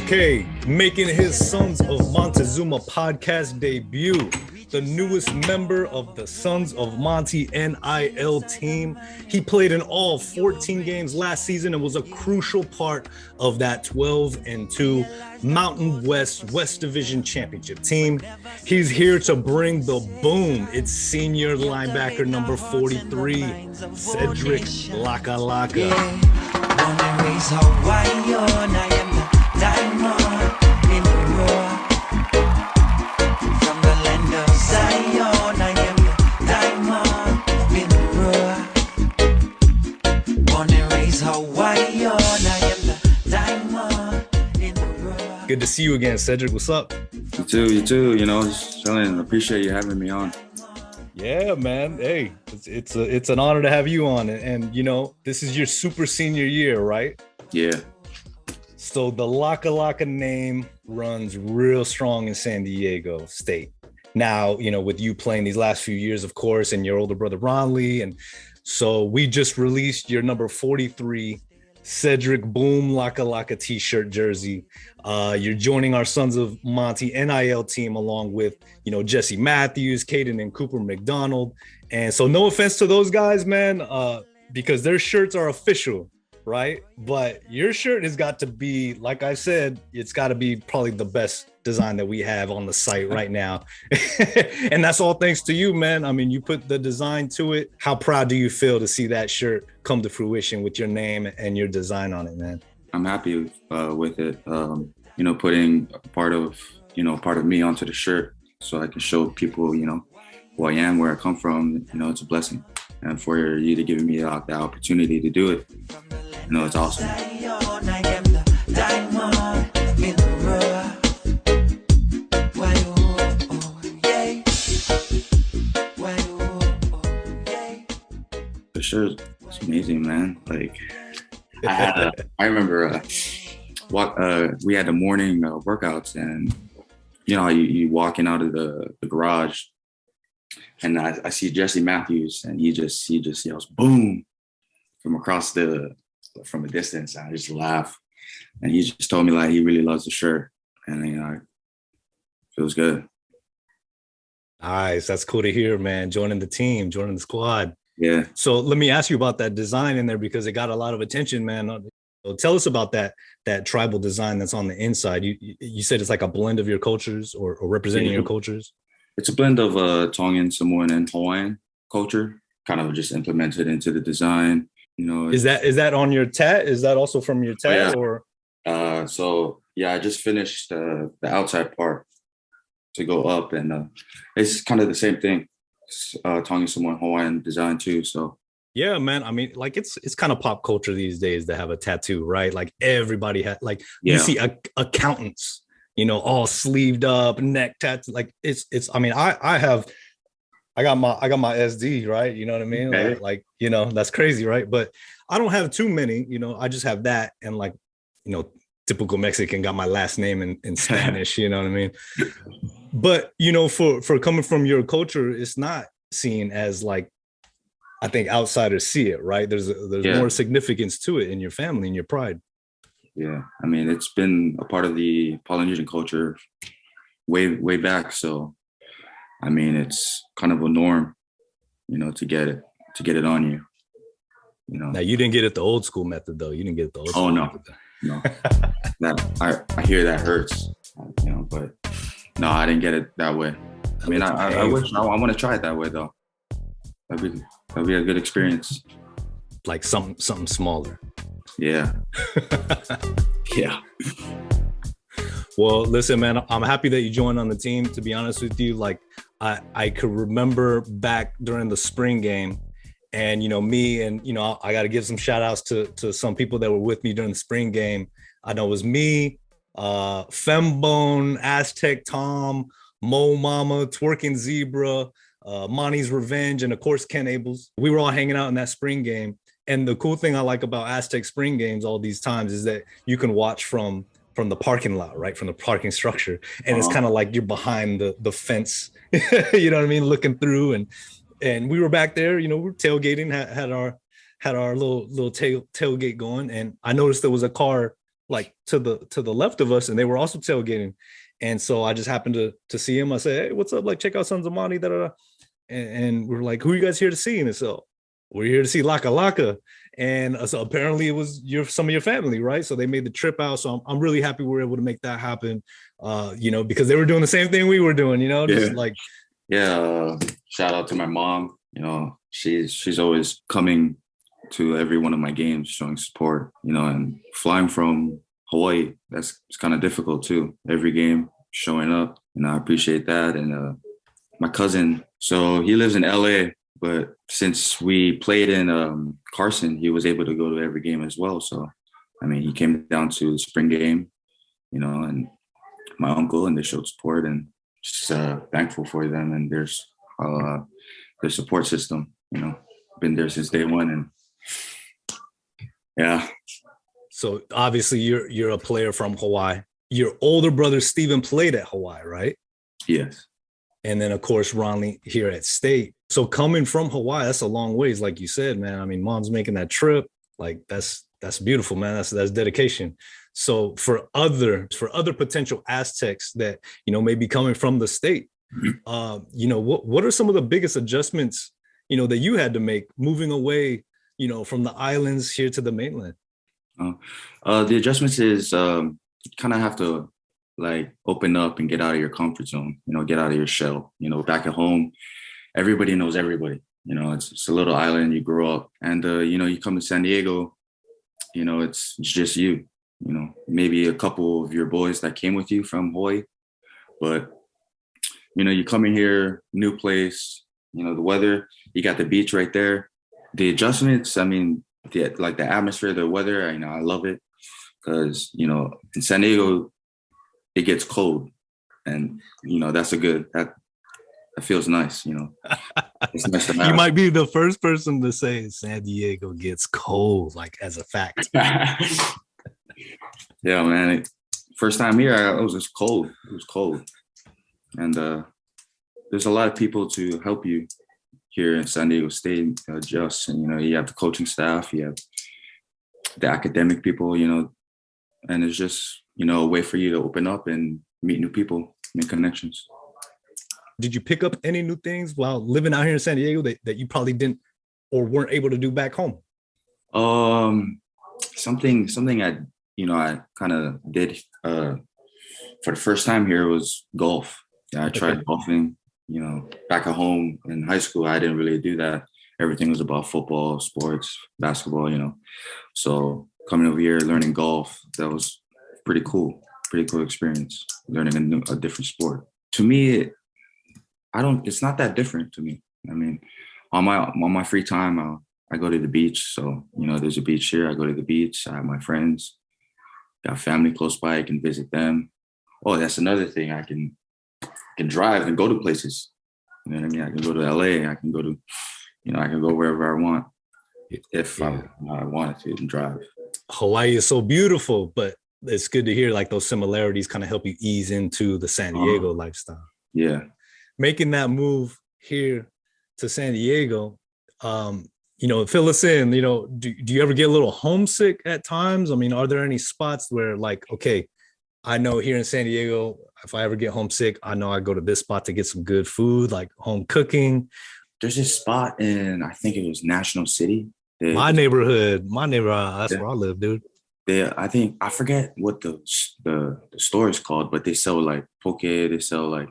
Okay, making his Sons of Montezuma Podcast debut, the newest member of the Sons of Monty NIL team. He played in all 14 games last season and was a crucial part of that 12-2 Mountain West Division Championship team. He's here to bring the boom. It's senior linebacker number 43, Seyddrick Lakalaka. Good to see you again, Seyddrick. What's up? You too. You know, just chilling. Appreciate you having me on. Yeah, man. Hey, it's an honor to have you on. And you know, this is your super senior year, right? Yeah. So the Lakalaka name runs real strong in San Diego State. Now, you know, with you playing these last few years, of course, and your older brother Ronley. And so we just released your number 43 Seyddrick Boom Lakalaka t-shirt jersey. You're joining our Sons of Monty NIL team along with, you know, Jesse Matthews, Caden and Cooper McDonald. And so no offense to those guys, man, because their shirts are official, right? But your shirt has got to be, like I said, it's got to be probably the best design that we have on the site right now. And that's all thanks to you, man. I mean, you put the design to it. How proud do you feel to see that shirt come to fruition with your name and your design on it, man? I'm happy with it. You know, putting part of me onto the shirt so I can show people, you know, who I am, where I come from. You know, it's a blessing. And for you to give me the opportunity to do it, you know, it's awesome. For sure, it's amazing, man. Like, I remember we had the morning workouts, and you know, you walking out of the garage, and I see Jesse Matthews, and he just yells "boom" from a distance. I just laugh, and he just told me like he really loves the shirt, and you know, it feels good. Nice, that's cool to hear, man. Joining the team, joining the squad. Yeah. So let me ask you about that design in there because it got a lot of attention, man. So tell us about that tribal design that's on the inside. You said it's like a blend of your cultures or representing your cultures. It's a blend of Tongan, Samoan, and Hawaiian culture, kind of just implemented into the design. You know, is that on your tat? Is that also from your tat? Oh, yeah. Or so yeah, I just finished the outside part to go up, and it's kind of the same thing. Tongan, Samoan, Hawaiian design too. So yeah, man. I mean, like it's kind of pop culture these days to have a tattoo, right? Like everybody has, like you see accountants, you know, all sleeved up, neck tattoo. Like it's. I mean, I got my SD, right? You know what I mean? Okay. Like you know, that's crazy, right? But I don't have too many. You know, I just have that, and like, you know, typical Mexican got my last name in Spanish. You know what I mean? But you know, for coming from your culture, it's not seen as like, I think outsiders see it, right? There's more significance to it in your family and your pride. Yeah, I mean, it's been a part of the Polynesian culture way back. So, I mean, it's kind of a norm, you know, to get it on you. You know. Now you didn't get it the old school method though. You didn't get it the old school method. No. That I hear that hurts, you know, but no, I didn't get it that way. I mean, I wish I want to try it that way though. That'd be a good experience. Like something smaller. Yeah. Yeah. Well, listen, man, I'm happy that you joined on the team. To be honest with you, like I could remember back during the spring game, and you know, me and you know, I got to give some shout outs to some people that were with me during the spring game. I know it was me, Fembone, Aztec Tom, Mo Mama, Twerking Zebra, Monty's Revenge, and of course Ken Abels. We were all hanging out in that spring game. And the cool thing I like about Aztec spring games all these times is that you can watch from the parking lot, right? From the parking structure. And it's kind of like you're behind the fence, you know what I mean? Looking through, and we were back there, you know, we were tailgating, had our little tailgate going. And I noticed there was a car like to the left of us, and they were also tailgating. And so I just happened to see him. I said, "Hey, what's up? Like, check out Sons of Monty." Da, da, da. And we're like, "Who are you guys here to see?" And so we're here to see Lakalaka. And so apparently it was some of your family, right? So they made the trip out. So I'm really happy we were able to make that happen. Because they were doing the same thing we were doing. Just like shout out to my mom. She's always coming to every one of my games, showing support. And flying from Hawaii, it's kind of difficult too. Every game, showing up, I appreciate that. And my cousin, so he lives in LA, but since we played in Carson, he was able to go to every game as well. So, he came down to the spring game, and my uncle, and they showed support, and just thankful for them and their support system. Been there since day one, and yeah. So obviously you're a player from Hawaii. Your older brother Steven played at Hawaii, right? Yes. And then of course Ronley here at State. So coming from Hawaii, that's a long ways, like you said, man. Mom's making that trip. Like that's beautiful, man. That's dedication. So for other potential Aztecs that may be coming from the state, what are some of the biggest adjustments that you had to make moving away, from the islands here to the mainland? The adjustments is kind of have to like open up and get out of your comfort zone, get out of your shell. Back at home, everybody knows everybody. It's a little island, you grow up, and you come to San Diego, it's just you, maybe a couple of your boys that came with you from Hawaii, but you come in here, new place, the weather, you got the beach right there. The adjustments, the atmosphere, the weather, I love it because, in San Diego, it gets cold, and, that feels nice, It's nice to have. You might be the first person to say San Diego gets cold, like as a fact. Yeah, man. First time here, it was just cold. It was cold. And there's a lot of people to help you here in San Diego State adjust. And, you have the coaching staff, you have the academic people, and it's just, a way for you to open up and meet new people, make connections. Did you pick up any new things while living out here in San Diego that you probably didn't or weren't able to do back home? Something I kind of did for the first time here was golf. Yeah, I tried golfing, back at home in high school, I didn't really do that. Everything was about football, sports, basketball, So coming over here, learning golf, that was pretty cool experience, learning a different sport. To me, it's not that different to me. On my free time, I go to the beach. So, there's a beach here. I go to the beach. I have my friends, got family close by. I can visit them. Oh, that's another thing. I can drive and go to places. I can go to LA. I can go to, I can go wherever I want if I wanted to and drive. Hawaii is so beautiful, but it's good to hear like those similarities kind of help you ease into the San Diego lifestyle. Yeah. Making that move here to San Diego, fill us in, do you ever get a little homesick at times? Are there any spots where like, okay, I know here in San Diego, if I ever get homesick, I know I go to this spot to get some good food, like home cooking. There's this spot in, I think it was National City. My neighborhood, that's where I live, dude. I forget what the store is called, but they sell like poke, they sell like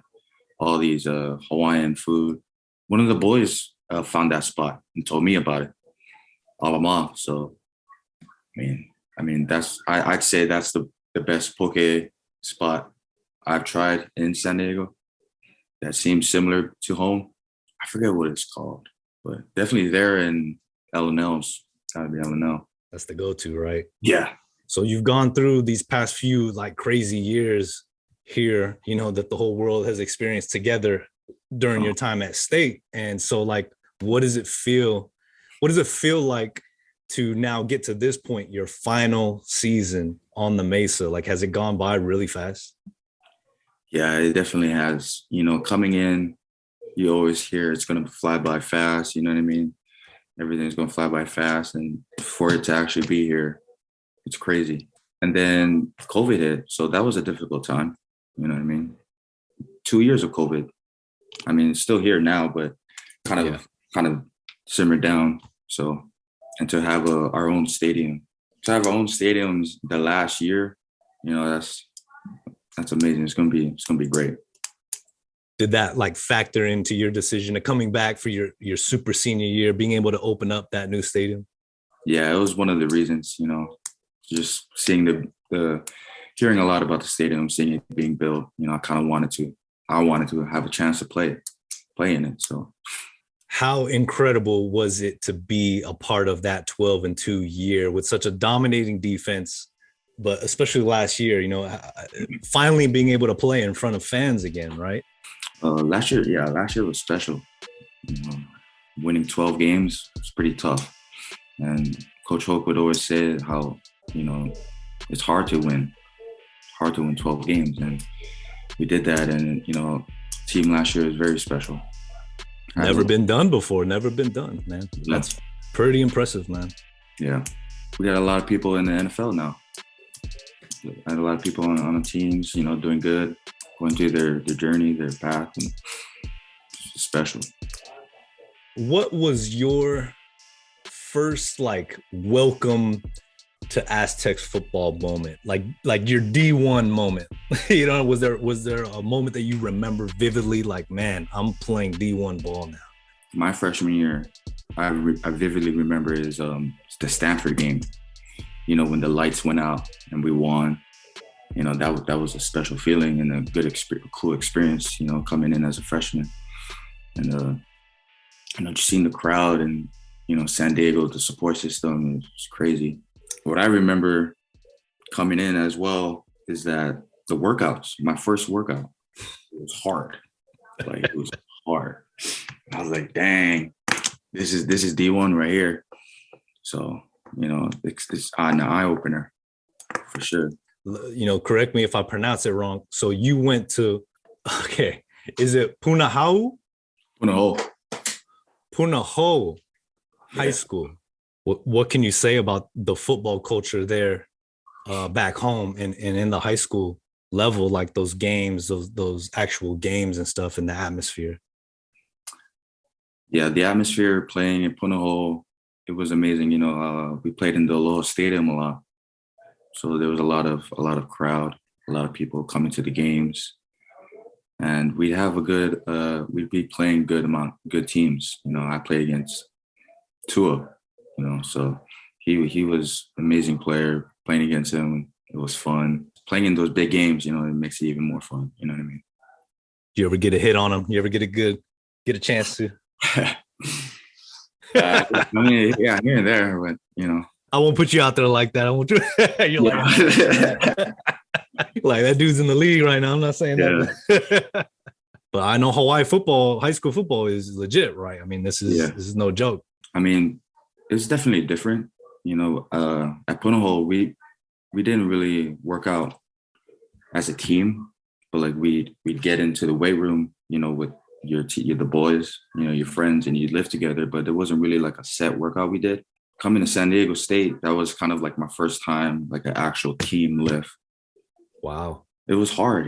all these Hawaiian food. One of the boys found that spot and told me about it. Alama. So, I'd say that's the best poke spot I've tried in San Diego. That seems similar to home. I forget what it's called, but definitely there in L&L's. Gotta be L&L. That's the go-to, right? Yeah. So you've gone through these past few like crazy years here, that the whole world has experienced together during your time at State. And so like, what does it feel like to now get to this point, your final season on the Mesa? Like, has it gone by really fast? Yeah, it definitely has. Coming in, you always hear it's going to fly by fast. You know what I mean? Everything's going to fly by fast. And for it to actually be here, it's crazy. And then COVID hit. So that was a difficult time. You know what I mean? 2 years of COVID. I mean, it's still here now, but kind of simmered down. So, and to have our own stadium, the last year, that's amazing. It's gonna be great. Did that like factor into your decision of coming back for your super senior year, being able to open up that new stadium? Yeah, it was one of the reasons. Just seeing hearing a lot about the stadium, seeing it being built. I kind of wanted to have a chance to play in it. So, how incredible was it to be a part of that 12-2 year with such a dominating defense, but especially last year, finally being able to play in front of fans again, right? Last year was special. Winning 12 games was pretty tough. And Coach Hoke would always say how, it's hard to win 12 games. And we did that. And, team last year was very special. Never been done before. Never been done, man. Yeah. That's pretty impressive, man. Yeah. We got a lot of people in the NFL now. I had a lot of people on the teams, doing good, going through their journey, their path, and it's special. What was your first welcome to Aztecs football moment? Like your D1 moment? Was there a moment that you remember vividly? Like, man, I'm playing D1 ball now. My freshman year, I vividly remember is the Stanford game. When the lights went out and we won. That was a special feeling and a cool experience. Coming in as a freshman, and just seeing the crowd and San Diego, the support system is crazy. What I remember coming in as well is that the workouts, my first workout, it was hard. It was hard. I was like, dang, this is D1 right here. So, it's an eye opener for sure. Correct me if I pronounce it wrong. So you went to, is it Punahou? Punahou High School. What can you say about the football culture there back home and in the high school level, like those games, those actual games and stuff, and the atmosphere? Yeah, the atmosphere playing in Punahou, it was amazing. We played in the Aloha Stadium a lot. So there was a lot of crowd, a lot of people coming to the games. And we'd have we'd be playing good teams. I played against Tua, so he was an amazing player. Playing against him, it was fun. Playing in those big games, it makes it even more fun. You know what I mean? You ever get a hit on him? You ever get a chance to? Here and there, but I won't put you out there like that. I won't do it. You're like that dude's in the league right now. I'm not saying that. But I know Hawaii football, high school football is legit, right? I mean, this is no joke. I mean, it's definitely different. At Punahou, we didn't really work out as a team, but we'd get into the weight room, with the boys, your friends, and you'd lift together. But there wasn't really a set workout we did. Coming to San Diego State, that was kind of my first time, an actual team lift. Wow. It was hard,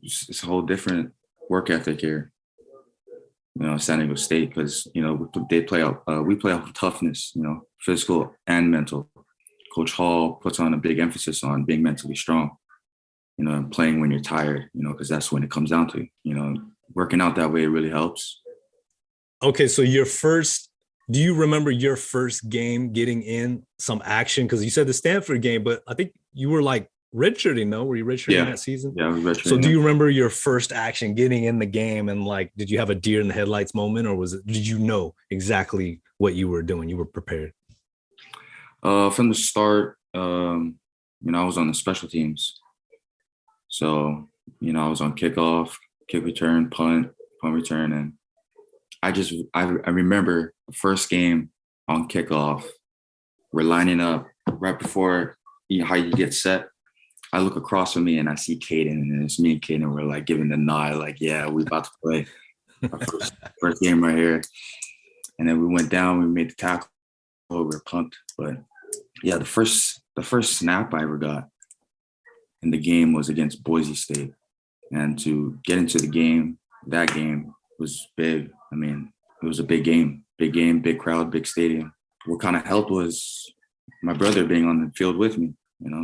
It's a whole different work ethic here, San Diego State, because, we play out toughness, physical and mental. Coach Hall puts on a big emphasis on being mentally strong, and playing when you're tired, because that's when it comes down to, working out that way really helps. Okay, so do you remember your first game getting in some action? Because you said the Stanford game, but I think you were redshirting, no? Were you redshirting that season? Yeah, I was redshirting. So do you remember your first action getting in the game and did you have a deer in the headlights moment, or did you know exactly what you were doing? You were prepared? From the start, I was on the special teams. So, I was on kickoff, kick return, punt return, and I remember the first game on kickoff, we're lining up right before how you get set. I look across from me and I see Caden, and it's me and Caden. We're giving the nod, yeah, we about to play our first game right here. And then we went down, we made the tackle, we were pumped. But Yeah, the first snap I ever got in the game was against Boise State. And to get into that game was big. I mean, it was a big game, big crowd, big stadium. What kind of helped was my brother being on the field with me,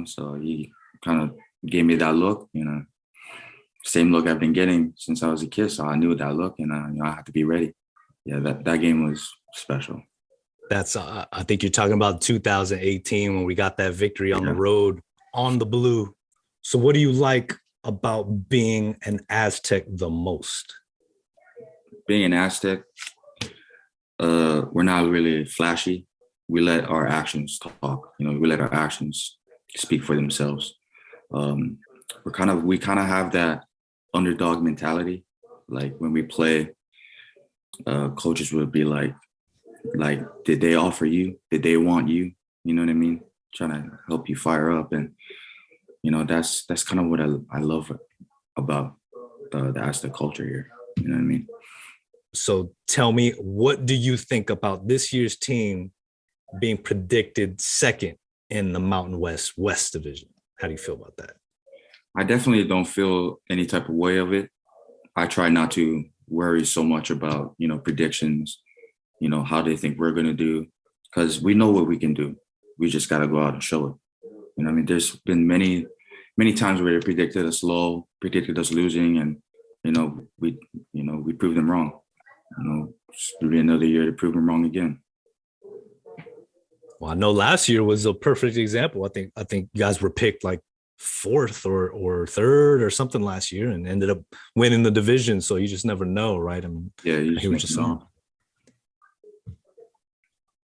so he kind of gave me that look, same look I've been getting since I was a kid. So I knew that look, and I had to be ready. Yeah, that game was special. That's I think you're talking about 2018 when we got that victory on the road on the blue. So what do you like about being an Aztec the most? Being an Aztec, we're not really flashy. We let our actions talk. We let our actions speak for themselves. We kind of have that underdog mentality. Like when we play, coaches would be like, did they offer you? Did they want you? You know what I mean? Trying to help you fire up, and that's kind of what I love about the Aztec culture here. You know what I mean? So tell me, what do you think about this year's team being predicted second in the Mountain West Division? How do you feel about that? I definitely don't feel any type of way of it. I try not to worry so much about, predictions, how they think we're going to do, because we know what we can do. We just got to go out and show it. I mean, there's been many times where they predicted us low, predicted us losing, and, we proved them wrong. It'll be another year to prove them wrong again. Well, I know last year was a perfect example. I think you guys were picked like fourth or third or something last year and ended up winning the division. So you just never know, right? I mean, yeah, I hear what you saw.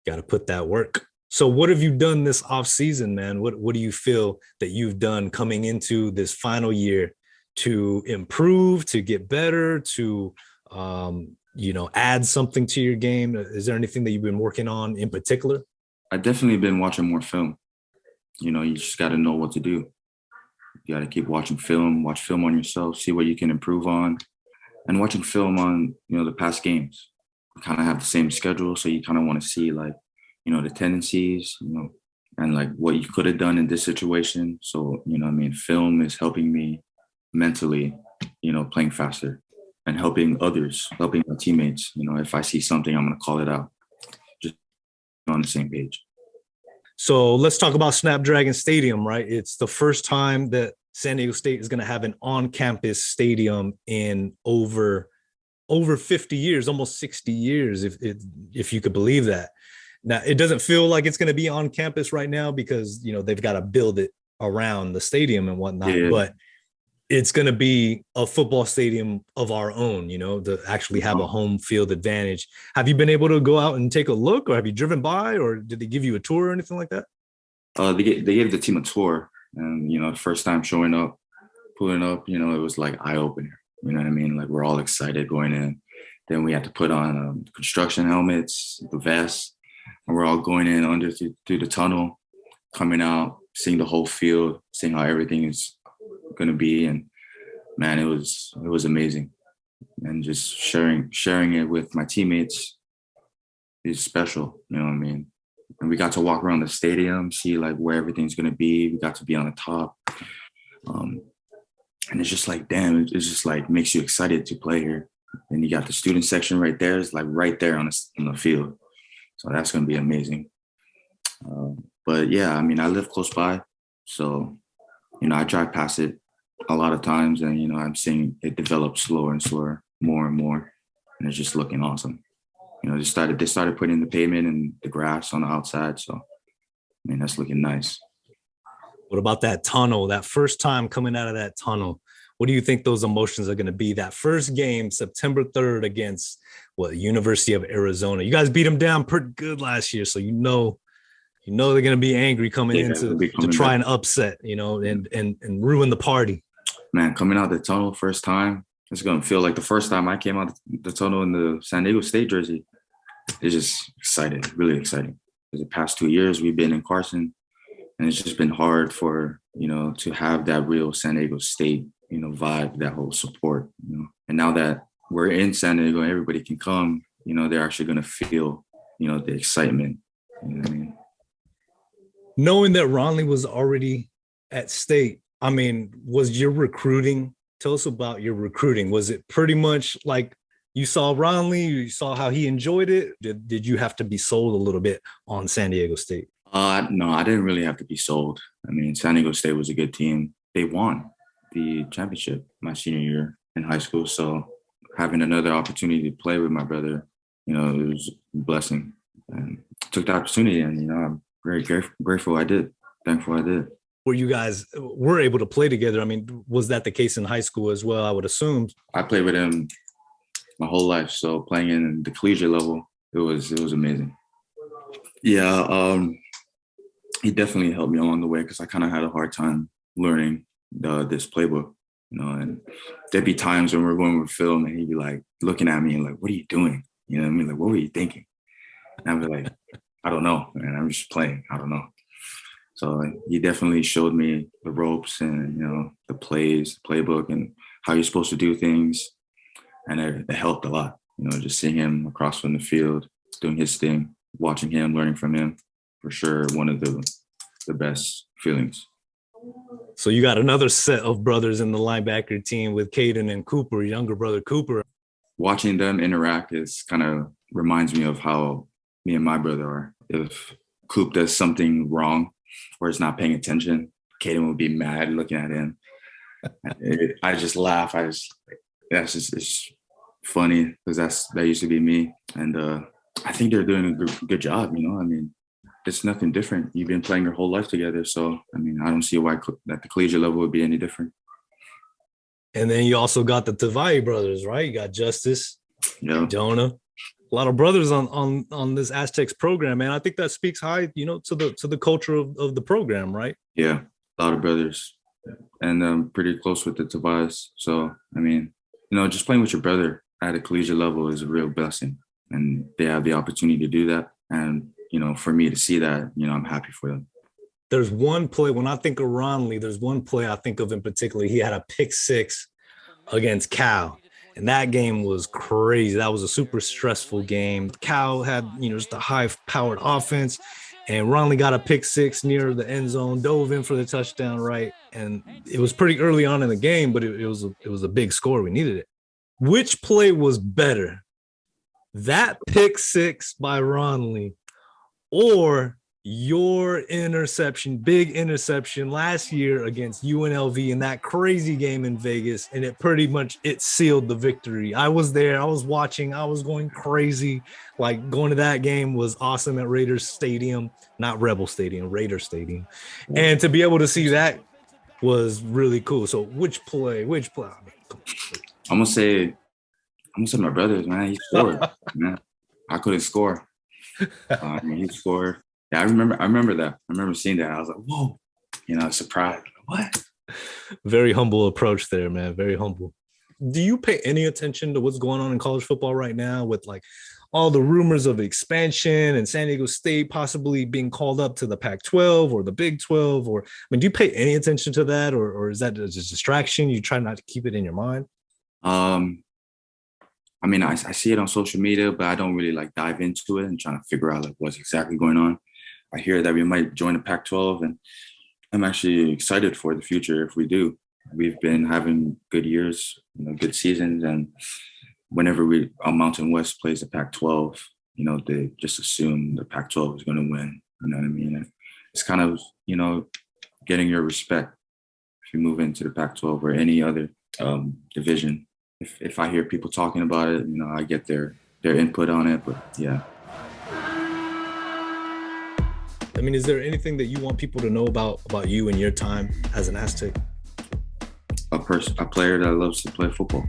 Got to put that work. So what have you done this off season, man? What do you feel that you've done coming into this final year to improve, to get better, to add something to your game? Is there anything that you've been working on in particular? I've definitely been watching more film. You just got to know what to do. You got to keep watch film on yourself, see what you can improve on, and watching film on, the past games. We kind of have the same schedule. So you kind of want to see the tendencies, and like what you could have done in this situation. So, film is helping me mentally, playing faster and helping others, helping my teammates. If I see something, I'm going to call it out. Just on the same page. So let's talk about Snapdragon Stadium, right? It's the first time that San Diego State is going to have an on-campus stadium in over 50 years, almost 60 years, if you could believe that. Now, it doesn't feel like it's going to be on campus right now because, they've got to build it around the stadium and whatnot, but it's going to be a football stadium of our own, to actually have a home field advantage. Have you been able to go out and take a look, or have you driven by, or did they give you a tour or anything like that? They gave the team a tour, and, the first time pulling up, it was like eye-opener. You know what I mean? Like, we're all excited going in. Then we had to put on construction helmets, the vests, and we're all going in under through the tunnel, coming out, seeing the whole field, seeing how everything is going to be. And man, it was amazing. And just sharing it with my teammates is special. You know what I mean? And we got to walk around the stadium, see like where everything's going to be. We got to be on the top. And it's just like, damn, it's just like makes you excited to play here. And you got the student section right there. It's like right there on the field. So that's going to be amazing. But yeah, I mean, I live close by. So, I drive past it a lot of times, and, I'm seeing it develop slower and slower, more and more. And it's just looking awesome. They started putting the pavement and the grass on the outside. So, I mean, that's looking nice. What about that tunnel, that first time coming out of that tunnel? What do you think those emotions are going to be? That first game, September 3rd against University of Arizona. You guys beat them down pretty good last year. So, they're going to be angry coming into to try and upset, and ruin the party. Man, coming out the tunnel first time, it's going to feel like the first time I came out the tunnel in the San Diego State jersey. It's just exciting, really exciting. For the past 2 years, we've been in Carson, and it's just been hard for, to have that real San Diego State, vibe, that whole support, And now that we're in San Diego, everybody can come, they're actually going to feel, the excitement. You know what I mean? Knowing that Ronley was already at state, I mean, was your recruiting? Tell us about your recruiting. Was it pretty much like you saw Ronley, you saw how he enjoyed it? Did you have to be sold a little bit on San Diego State? No, I didn't really have to be sold. I mean, San Diego State was a good team. They won the championship my senior year in high school. So having another opportunity to play with my brother, it was a blessing. And took the opportunity, and I'm very grateful I did. Thankful I did. Where you guys were able to play together. I mean, was that the case in high school as well? I would assume. I played with him my whole life. So playing in the collegiate level, it was amazing. Yeah, he definitely helped me along the way because I kind of had a hard time learning this playbook, and there'd be times when we're going with film and he'd be like looking at me and like, what are you doing? You know what I mean? Like, what were you thinking? And I'd be like, I don't know, man. I'm just playing. I don't know. So he definitely showed me the ropes and, the plays, playbook, and how you're supposed to do things. And it helped a lot, just seeing him across from the field, doing his thing, watching him, learning from him, for sure, one of the best feelings. So you got another set of brothers in the linebacker team with Caden and Cooper, younger brother Cooper. Watching them interact is kind of reminds me of how me and my brother are. If Coop does something wrong or is not paying attention, Caden will be mad looking at him. I just laugh. It's funny because that used to be me. And I think they're doing a good job, I mean, it's nothing different. You've been playing your whole life together. So, I mean, I don't see why at the collegiate level would be any different. And then you also got the Tavai brothers, right? You got Justice, Jonah. A lot of brothers on this Aztecs program, man. I think that speaks high, to the culture of the program, right? Yeah, a lot of brothers. And I'm pretty close with the Tavais. So, I mean, just playing with your brother at a collegiate level is a real blessing. And they have the opportunity to do that. And, for me to see that, I'm happy for them. There's one play, when I think of Ronley, there's one play I think of in particular. He had a pick six against Cal. And that game was crazy. That was a super stressful game. Cal had, just a high-powered offense. And Ronley got a pick six near the end zone, dove in for the touchdown, right? And it was pretty early on in the game, but it was a big score. We needed it. Which play was better? That pick six by Ronley or your interception, big interception last year against UNLV in that crazy game in Vegas, and it sealed the victory. I was there, I was watching, I was going crazy. Like, going to that game was awesome at Raiders Stadium, not Rebel Stadium, Raider Stadium. And to be able to see that was really cool. So which play? I mean, I'm gonna say my brothers, man. He scored, man. I couldn't score. He scored. Yeah, I remember that. I remember seeing that. I was like, whoa, surprised. What? Very humble approach there, man. Very humble. Do you pay any attention to what's going on in college football right now with like all the rumors of expansion and San Diego State possibly being called up to the Pac-12 or the Big 12? Or, I mean, do you pay any attention to that, or is that just a distraction? You try not to keep it in your mind? I mean, I see it on social media, but I don't really like dive into it and trying to figure out like what's exactly going on. I hear that we might join the Pac-12, and I'm actually excited for the future if we do. We've been having good years, good seasons, and whenever Mountain West plays the Pac-12, they just assume the Pac-12 is going to win. You know what I mean? And it's kind of, getting your respect if you move into the Pac-12 or any other division. If I hear people talking about it, I get their input on it. But yeah. I mean, is there anything that you want people to know about you and your time as an Aztec? A player that loves to play football.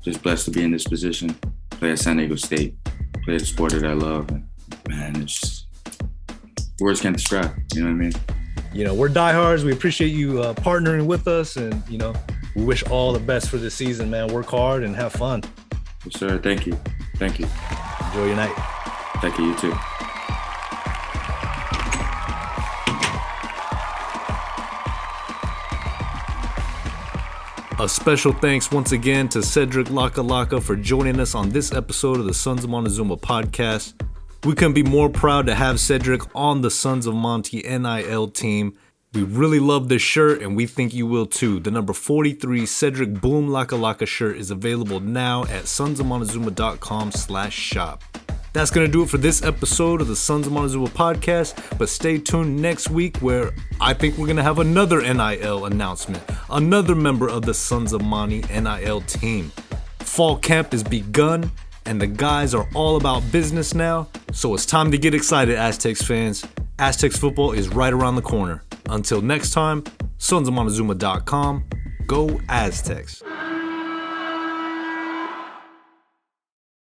Just blessed to be in this position. Play at San Diego State. Play the sport that I love. And man, it's just, words can't describe. You know what I mean? We're diehards. We appreciate you partnering with us, and we wish all the best for this season, man. Work hard and have fun. Yes, sir. Thank you. Enjoy your night. Thank you. You too. A special thanks once again to Seyddrick Lakalaka for joining us on this episode of the Sons of Montezuma Podcast. We couldn't be more proud to have Seyddrick on the Sons of Monty NIL team. We really love this shirt, and we think you will too. The number 43 Seyddrick Boom Lakalaka shirt is available now at sonsofmontezuma.com/shop. That's going to do it for this episode of the Sons of Montezuma Podcast, but stay tuned next week where I think we're going to have another NIL announcement, another member of the Sons of Monty NIL team. Fall camp is begun, and the guys are all about business now, so it's time to get excited, Aztecs fans. Aztecs football is right around the corner. Until next time, sonsofmontezuma.com. Go Aztecs.